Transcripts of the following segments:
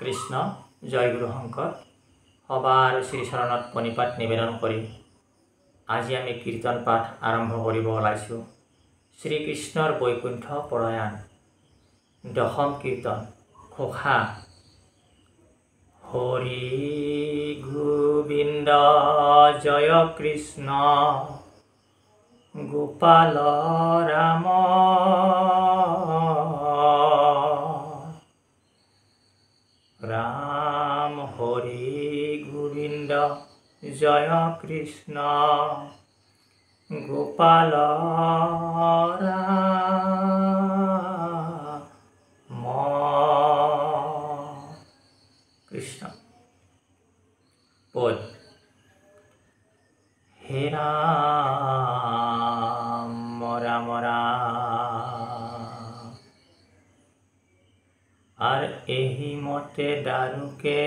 কৃষ্ণ জয় গুৰু শংকৰ সবাৰ শ্ৰীচৰণত প্ৰণিপাত নিবেদন কৰি আজি আমি কীৰ্তন পাঠ আৰম্ভ কৰিব ওলাইছোঁ। শ্ৰীকৃষ্ণৰ বৈকুণ্ঠ পৰায়ণ দশম কীৰ্তন ঘোষা। হৰি গোবিন্দ জয় কৃষ্ণ গোপাল ৰাম ৰাম হৰি গোবিন্দ জয় কৃষ্ণ গোপাল ৰাম কৃষ্ণ। পদ হে ৰাম ৰাম ৰাম আৰ এহি মতে দাৰুকে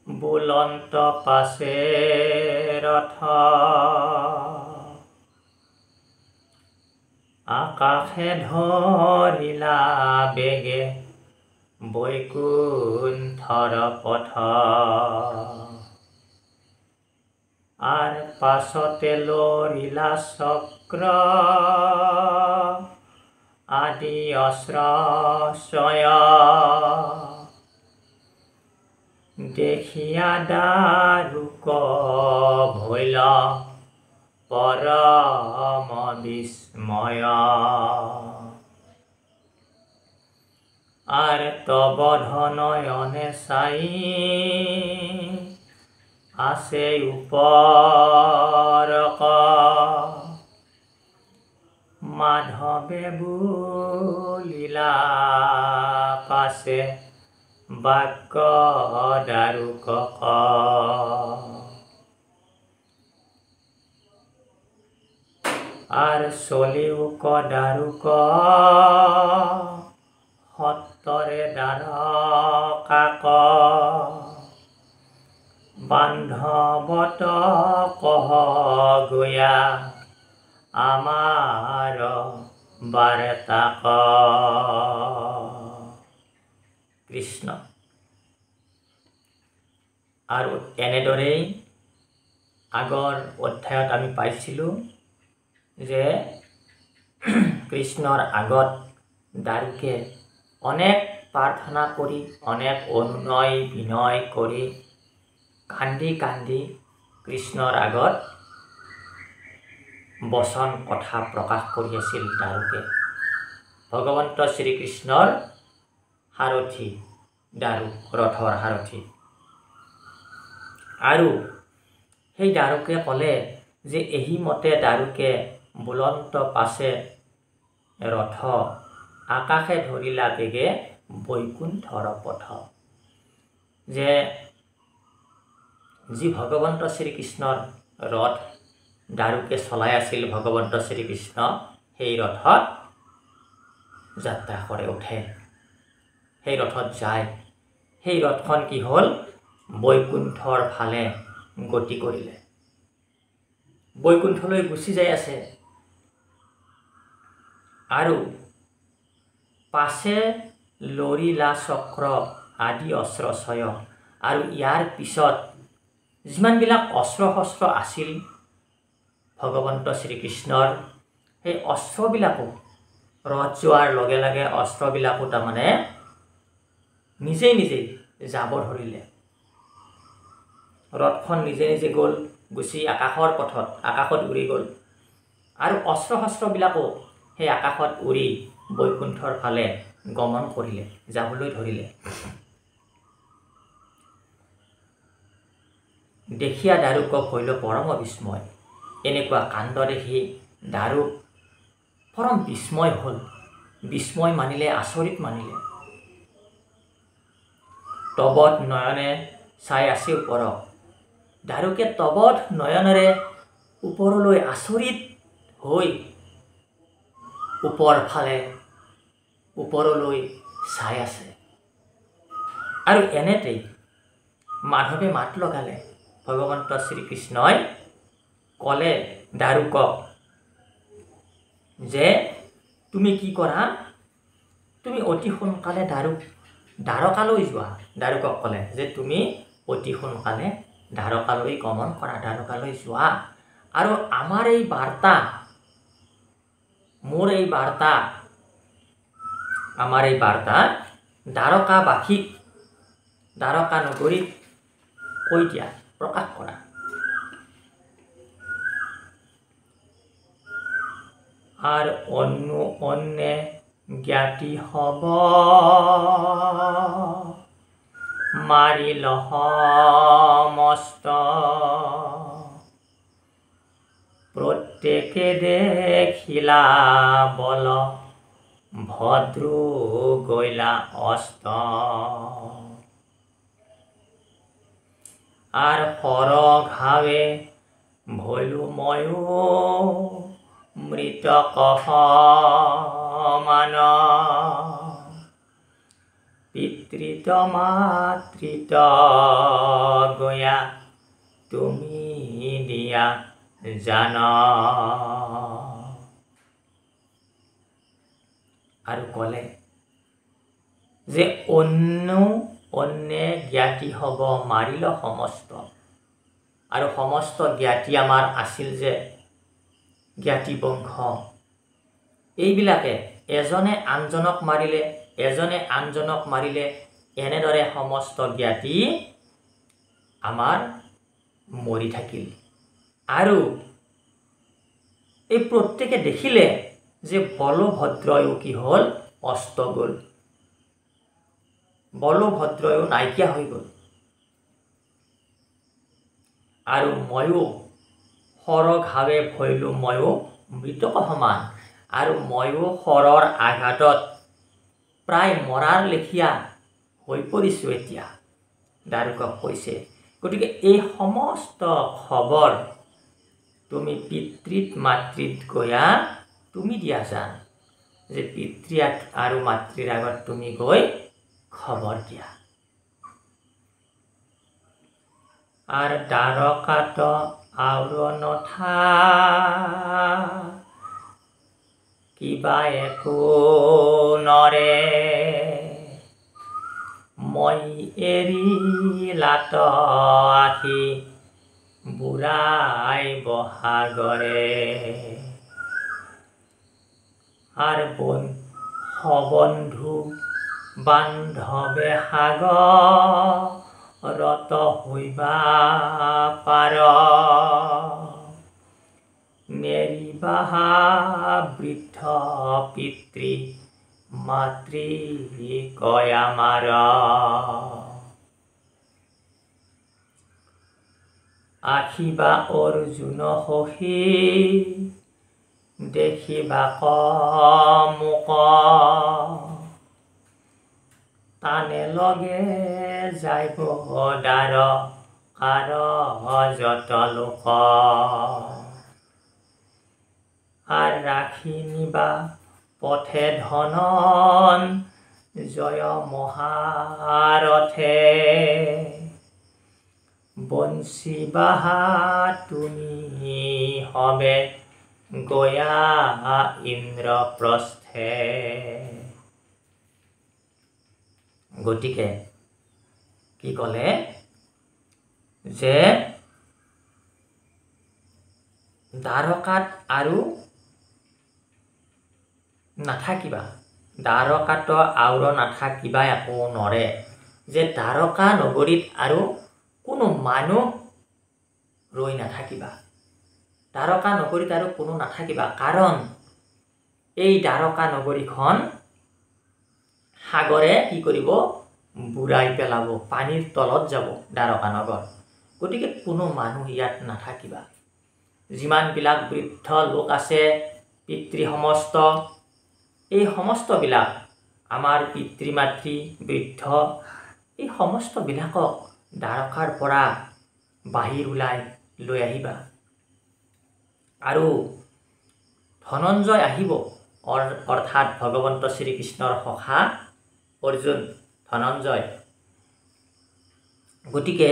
বুলন্ত পাছে ৰথ আকাশে ধৰিলা বেগে বৈকুণ্ঠৰ পথ আৰ পাছতে লৰিলা চক্ৰ আদি অস্ত্ৰশয় দেখিয়া দাৰুক ভৈল পৰম বিস্ময় আৰ তব ধনয়নে চাই আছে উপৰক মাধৱে বুলিলা পাছে বাক্য দাৰুক আৰ চলিউক দাৰুক সত্তৰে দ্বাৰকাক বান্ধৱত কহ গয়া আমাৰ বাৰ্তাক। কৃষ্ণ। আৰু এনেদৰেই আগৰ অধ্যায়ত আমি পাইছিলোঁ যে কৃষ্ণৰ আগত দাৰুকে অনেক প্ৰাৰ্থনা কৰি অনেক অনুনয় বিনয় কৰি কান্দি কান্দি কৃষ্ণৰ আগত বচন কথা প্ৰকাশ কৰি আছিল দাৰুকে। ভগৱন্ত শ্ৰীকৃষ্ণৰ সাৰথি দাৰু, ৰথৰ সাৰথি। আৰু সেই দাৰুকে ক'লে যে এহি মতে দাৰুকে বুলন্ত পাছে ৰথ আকাশে ধৰিলা বেগে বৈকুণ্ঠৰ পথ। যে যি ভগৱন্ত শ্ৰীকৃষ্ণৰ ৰথ দাৰুকে চলাই আছিল ভগৱন্ত শ্ৰীকৃষ্ণ, সেই ৰথত যাত্ৰা কৰে, উঠে, সেই ৰথত যায়। সেই ৰথখন কি হ'ল? বৈকুণ্ঠৰ ফালে গতি কৰিলে, বৈকুণ্ঠলৈ গুচি যাই আছে। আৰু পাছে লৰিলা চক্ৰ আদি অস্ত্ৰশয়। আৰু ইয়াৰ পিছত যিমানবিলাক অস্ত্ৰ শস্ত্ৰ আছিল ভগৱন্ত শ্ৰীকৃষ্ণৰ, সেই অস্ত্ৰবিলাকো ৰথ যোৱাৰ লগে লগে অস্ত্ৰবিলাকো তাৰমানে নিজেই নিজেই যাব ধৰিলে। ৰথখন নিজে নিজে গ'ল, গুচি আকাশৰ পথত, আকাশত উৰি গ'ল। আৰু অস্ত্ৰ শস্ত্ৰবিলাকো সেই আকাশত উৰি বৈকুণ্ঠৰ ফালে গমন কৰিলে, যাবলৈ ধৰিলে। দেখিয়া দাৰুক ভৈল পৰম বিস্ময়। এনেকুৱা কাণ্ড দেখি দাৰু পৰম বিস্ময় হ'ল। বিস্ময় মানিলে, আচৰিত মানিলে। তবধ নয়নে চাই আছে ওপৰক। দাৰুকে তবধ নয়নেৰে ওপৰলৈ আচৰিত হৈ ওপৰ ফালে ওপৰলৈ চাই আছে। আৰু এনেতেই মাধৱে মাত লগালে। ভগৱন্ত শ্ৰীকৃষ্ণই ক'লে দাৰুকক যে তুমি কি কৰা, তুমি অতি সোনকালে দ্বাৰকালৈ যোৱা। দাৰুকক ক'লে যে তুমি অতি সোনকালে দ্বাৰকালৈ গমন কৰা, দ্বাৰকালৈ যোৱা। আৰু আমাৰ এই বাৰ্তা, মোৰ এই বাৰ্তা, আমাৰ এই বাৰ্তা দ্বাৰকাবাসীক, দ্বাৰকা নগৰীক কৈ দিয়া, প্ৰকাশ কৰা। আৰ অন্যে জ্ঞাতি হব, মাৰিল সমস্ত। প্ৰত্যেকে দেখিলা বল, ভদ্ৰো গৈলা অস্ত। আৰ হৰ ঘাৱে ভৈলো ময়ো, মৃতক সমান। পিতৃত মাতৃত গয়া, তুমি দিয়া জান। আৰু ক'লে যে অন্যে জ্ঞাতি হ'ব, মাৰিল সমস্ত। আৰু সমস্ত জ্ঞাতি আমাৰ আছিল যে জ্ঞাতি বংশ, এইবিলাকে এজনে আনজনক মাৰিলে, এজনে আনজনক মাৰিলে, এনেদৰে সমস্ত জ্ঞাতি আমাৰ মৰি থাকিল। আৰু এই প্ৰত্যেকে দেখিলে যে বলভদ্ৰয়ো কি হ'ল, অস্ত গ'ল। বলভদ্ৰয়ো নাইকিয়া হৈ গ'ল। আৰু ময়ো হৰঘাৱে ভৈলো ময়ো মৃতক সমান। আৰু ময়ো হৰৰ আঘাতত প্ৰায় মৰাৰ লেখীয়া হৈ পৰিছোঁ এতিয়া, দাৰুকক কৈছে। গতিকে এই সমস্ত খবৰ তুমি পিতৃত মাতৃত গয়া তুমি দিয়া জান, যে পিতৃ আৰু মাতৃৰ আগত তুমি গৈ খবৰ দিয়া। আৰ দ্বাৰকাত আউৰ নথা, কিবা একো নৰে। মই এৰি লাত আহি, বুঢ়াই বহাগৰে। আৰ সবন্ধু বান্ধৱে সাগৰত হইবা পাৰ। নেৰিবাহা বৃদ্ধ পিতৃ মাতৃ কয় আমাৰ। আখিবা অৰ্জুন সখী, দেখিবা মোক। তানে লগে যাইব দ্বাৰকাৰ যত লোক। আৰ ৰাখি নিবা পথে ধনন, জয় মহাৰথে। বঞ্চিবাহা তুমি হবে, গয়া ইন্দ্ৰপ্ৰস্থে। গতিকে কি ক'লে যে দ্বাৰকাত আৰু নাথাকিবা, দ্বাৰকাত আউৰ নাথাকিবা একো নৰে। যে দ্বাৰকা নগৰীত আৰু কোনো মানুহ ৰৈ নাথাকিবা, দ্বাৰকা নগৰীত আৰু কোনো নাথাকিবা। কাৰণ এই দ্বাৰকা নগৰীখন সাগৰে কি কৰিব, বুৰাই পেলাব, পানীৰ তলত যাব দ্বাৰকা নগৰ। গতিকে কোনো মানুহ ইয়াত নাথাকিবা। যিমানবিলাক বৃদ্ধ লোক আছে, পিতৃ সমস্ত, এই সমস্তবিলাক আমাৰ পিতৃ মাতৃ বৃদ্ধ, এই সমস্তবিলাকক দ্বাৰকাৰ পৰা বাহিৰ ওলাই লৈ আহিবা। আৰু ধনঞ্জয় আহিব, অৰ্থাৎ ভগৱন্ত শ্ৰীকৃষ্ণৰ সখা অৰ্জুন, ধনঞ্জয়। গতিকে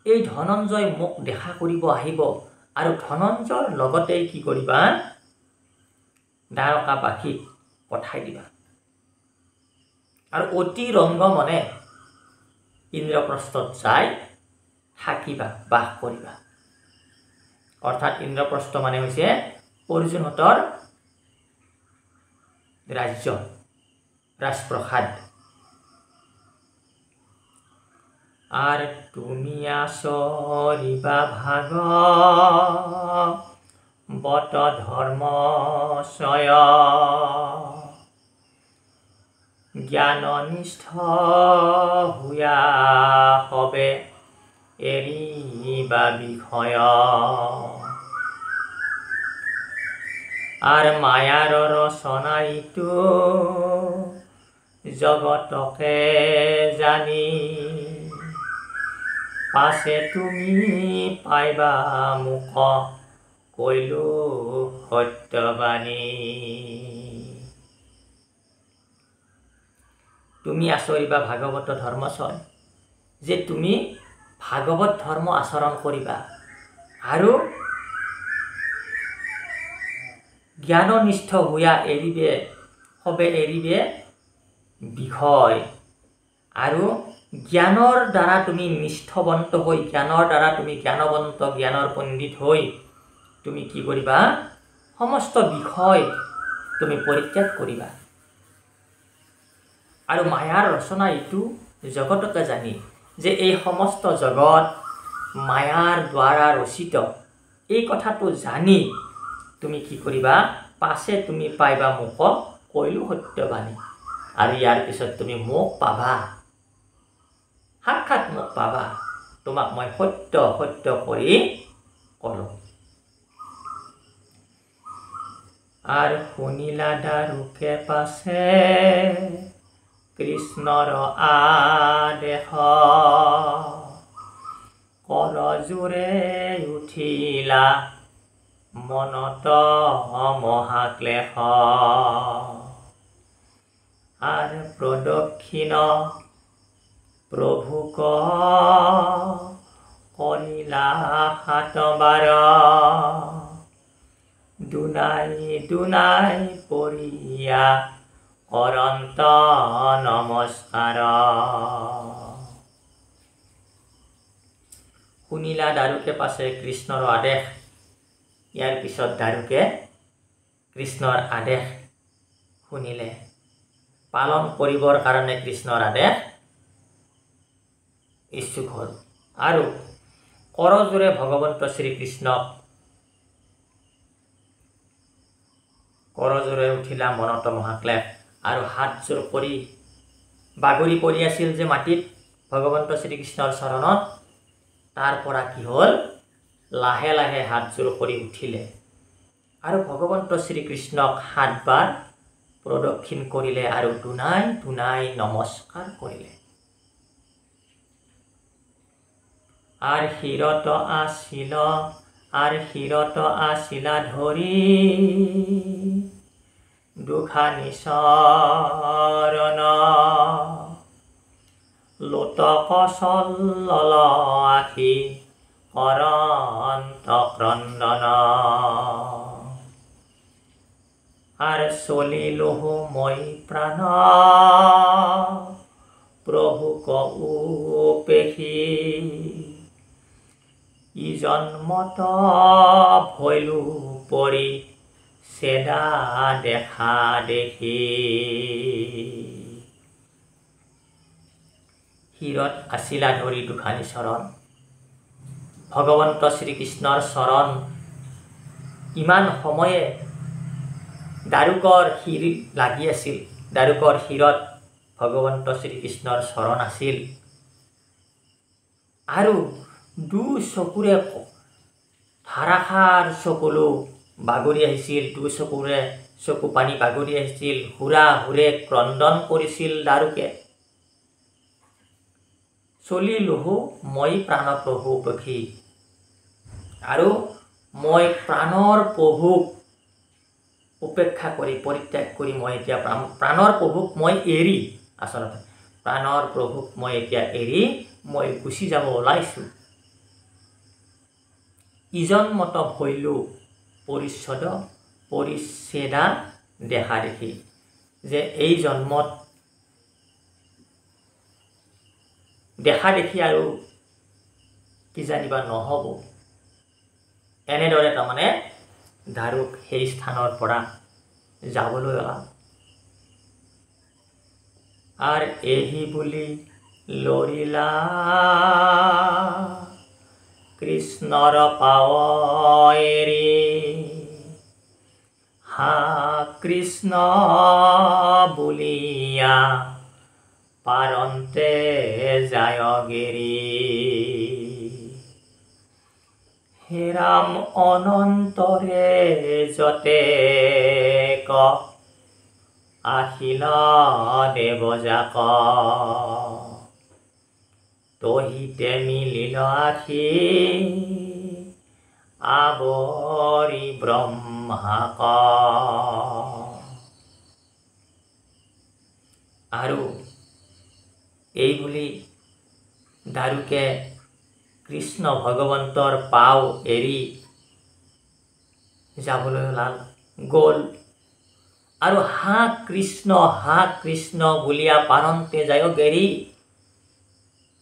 এই ধনঞ্জয় মোক দেখা কৰিব আহিব। আৰু ধনঞ্জয়ৰ লগতে কি কৰিবা, দ্বাৰকাবাসীক পঠাই দিবা। আৰু অতি ৰংগমনে ইন্দ্ৰপ্ৰস্থত যাই থাকিবা, বাস কৰিবা। অৰ্থাৎ ইন্দ্ৰপ্ৰস্থ মানে হৈছে অৰ্জুনহঁতৰ ৰাজ্য, ৰাজপ্ৰসাদ। আর তুমি আচরিবা ভাগবত ধর্মশয়, জ্ঞাননিষ্ঠ হুয়া হবে এরিবা বিষয়। আর মায়ার রচনা ইটো জগতকে জানি, পাছে তুমি পাইবা মুখ কৈলো সত্যবাণী। তুমি আচৰিবা ভাগৱত ধৰ্মচয়, যে তুমি ভাগৱত ধৰ্ম আচৰণ কৰিবা আৰু জ্ঞাননিষ্ঠ হোৱা এৰিবে বিষয়। আৰু জ্ঞানৰ দ্বাৰা তুমি নিষ্ঠবন্ত হৈ, জ্ঞানৰ দ্বাৰা তুমি জ্ঞানবন্ত, জ্ঞানৰ পণ্ডিত হৈ তুমি কি কৰিবা? সমস্ত বিষয় তুমি পৰিত্যাগ কৰিবা। আৰু মায়াৰ ৰচনা ইটো জগতকে জানি, যে এই সমস্ত জগত মায়াৰ দ্বাৰা ৰচিত, এই কথাটো জানি তুমি কি কৰিবা? পাছে তুমি পাইবা মোক কৈলো সত্যবাণী। আৰু ইয়াৰ পিছত তুমি মোক পাবা, সাক্ষাৎ মোক পাবা, তোমাক মই সত্য সত্য কৰি কলো। আৰ শুনিলা দাৰুকে পাছে কৃষ্ণৰ আদেশ, কৰজোৰে উঠিলা মনত মহাক্লেশ। আৰ প্ৰদক্ষিণ প্ৰভুক কৰিলা 7 বাৰ, দুনাই দুনাই পৰিয়া অনন্ত নমস্কাৰ। শুনিলা দাৰুকে পাছে কৃষ্ণৰ আদেশ। ইয়াৰ পিছত দাৰুকে কৃষ্ণৰ আদেশ শুনিলে, পালন কৰিবৰ কাৰণে কৃষ্ণৰ আদেশ ইচ্ছুক হ'ল। আৰু কৰজোৰে ভগৱন্ত শ্ৰীকৃষ্ণক, কৰজোৰে উঠিলা মনত মহাক্লেশ, আৰু হাতযোৰ কৰি বাগৰি পৰি আছিল যে মাটিত ভগৱন্ত শ্ৰীকৃষ্ণৰ চৰণত, তাৰ পৰা কি হ'ল? লাহে লাহে হাতযোৰ কৰি উঠিলে আৰু ভগৱন্ত শ্ৰীকৃষ্ণক 7 বাৰ প্ৰদক্ষিণ কৰিলে আৰু দুনাই দুনাই নমস্কাৰ কৰিলে। আৰ শিৰত আছিলা ধৰি দুখানি চৰণ, লোতক চল্লল আখি কৰন্ত ক্ৰন্দন। আৰ চলিলোহু মই প্ৰাণ প্ৰভুক উপেক্ষি, ই জন্মত ভৈলো পৰি চেদা দেখা দেখি। শিৰত আছিলা ধৰি দুখানি চৰণ, ভগৱন্ত শ্ৰীকৃষ্ণৰ চৰণ ইমান সময়ে দাৰুকৰ শিৰ লাগি আছিল, দাৰুকৰ শিৰত ভগৱন্ত শ্ৰীকৃষ্ণৰ চৰণ আছিল। আৰু চকুৰে ধাৰাসাৰ চকুলো বাগৰি আহিছিল, চকুৰে চকু পানী বাগৰি আহিছিল, হুৰা হুৰে ক্ৰন্দন কৰিছিল দাৰুকে। চলিলোহু মই প্ৰাণ প্ৰভু উপেক্ষি, আৰু মই প্ৰাণৰ প্ৰভুক উপেক্ষা কৰি, পৰিত্যাগ কৰি মই এতিয়া প্ৰাণৰ প্ৰভুক মই এৰি, আচলতে প্ৰাণৰ প্ৰভুক মই এতিয়া এৰি মই গুচি যাব ওলাইছোঁ। ইজন্মত ভৈলো পৰিচ্ছেদা দেখা দেখি, যে এই জন্মত দেখা দেখি আৰু কি জানিবা নহ'ব এনেদৰে তাৰমানে দাৰুক সেই স্থানৰ পৰা যাবলৈ ওলাল আৰু এহি বুলি লৰিলা কৃষ্ণৰ পাৱৰি হা কৃষ্ণ বুলিয়া পাৰন্তে যায় গেৰি হে ৰাম অনন্তৰে যতে ক আহিল দেৱজাক তহিতে মিলিল আখি আৱৰি ব্ৰহ্মাক আৰু এই বুলি দাৰুকে কৃষ্ণ ভগৱন্তৰ পাও এৰি যাবলৈ ওলাল গ'ল আৰু হা কৃষ্ণ বুলিয়া পাৰন্তে যায় গেৰি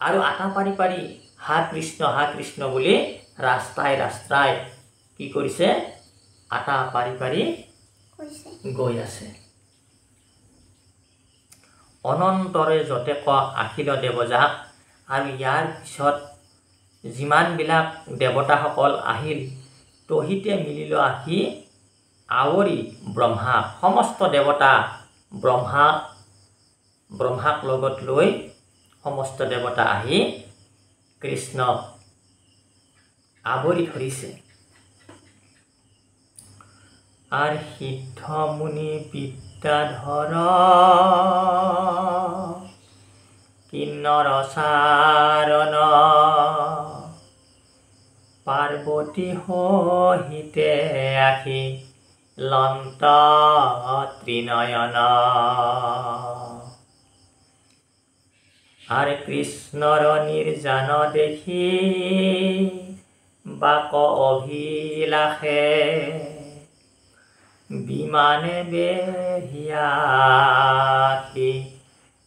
আৰু আটা পাৰি পাৰি হা কৃষ্ণ বুলি ৰাস্তাই কি কৰিছে আটা পাৰি পাৰি গৈ আছে অনন্তৰে যতে ক আহিল দেৱজাক আৰু ইয়াৰ পিছত যিমানবিলাক দেৱতাসকল আহিল তহিতে মিলিল আহি আৱৰি ব্ৰহ্মা সমস্ত দেৱতা ব্ৰহ্মাক লগত লৈ সমস্ত দেৱতা আহি কৃষ্ণক আৱৰি ধৰিছে আৰু সিদ্ধ মুনি বিদ্যাধৰ কিন্নৰ চাৰণ পাৰ্বতী সহিতে আহি লন্ত ত্ৰিনয়ন আৰ কৃষ্ণৰ নিৰ্জান দেখি বাক অভিলাষে বিমানে বেহিয়াখি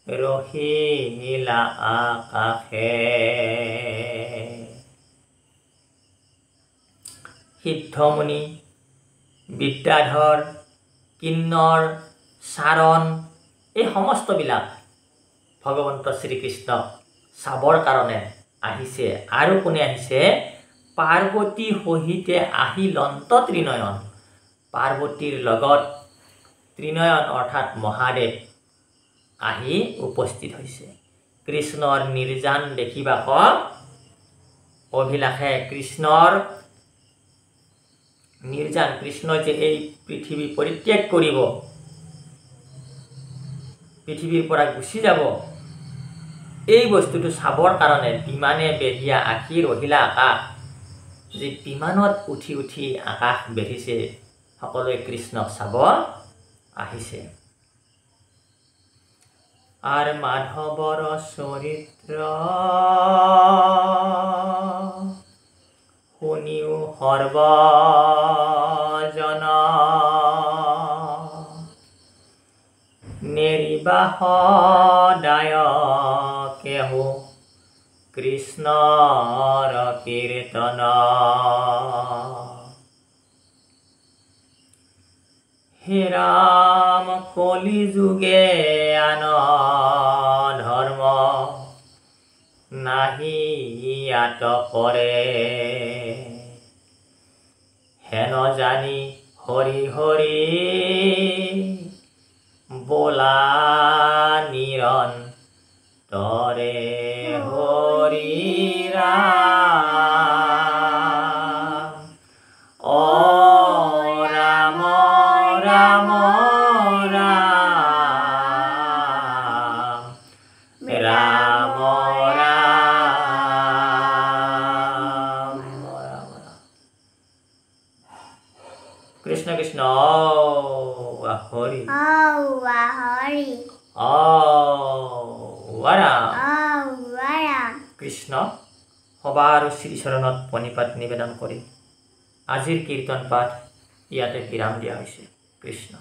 ৰহিলা আকাশে। সিদ্ধমুনি, বিদ্যাধৰ, কিন্নৰ, চাৰণ এই সমস্তবিলাক ভগৱন্ত শ্ৰীকৃষ্ণক চাবৰ কাৰণে আহিছে। আৰু কোনে আহিছে? পাৰ্বতী সহিতে আহি লন্ত ত্ৰিনয়ন। পাৰ্বতীৰ লগত ত্ৰিনয়ন অৰ্থাৎ মহাদেৱ আহি উপস্থিত হৈছে। কৃষ্ণৰ নিৰ্জান দেখিবাক অভিলাষে। কৃষ্ণৰ নিৰ্জান, কৃষ্ণ যে এই পৃথিৱী পৰিত্যাগ কৰিব, পৃথিৱীৰ পৰা গুচি যাব, এই বস্তুটো চাবৰ কাৰণে বিমানে বেঢ়িয়া আখি ৰহিলা আকাশ। যে বিমানত উঠি উঠি আকাশ বেঢ়িছে, সকলোৱে কৃষ্ণক চাব আহিছে। আৰ মাধৱৰ চৰিত্ৰ শুনিও সৰ্বজন নেৰিবা সদায় কেহো কৃষ্ণৰ কীৰ্তন। হে ৰাম কলি যুগে আন ধৰ্ম নাহি ইয়াত কৰে, হেন জানি হৰি হৰি বোলা নিৰন্তৰে হৰি ৰাম। অ ৰাম ৰাম ৰাম ৰাম ৰাম ৰাম। কৃষ্ণ কৃষ্ণ হৰি কৃষ্ণ সবাৰ শ্ৰীচৰণত প্ৰণিপাত নিবেদন কৰি আজিৰ কীৰ্তন পাঠ ইয়াতে বিৰাম দিয়া হৈছে। কৃষ্ণ।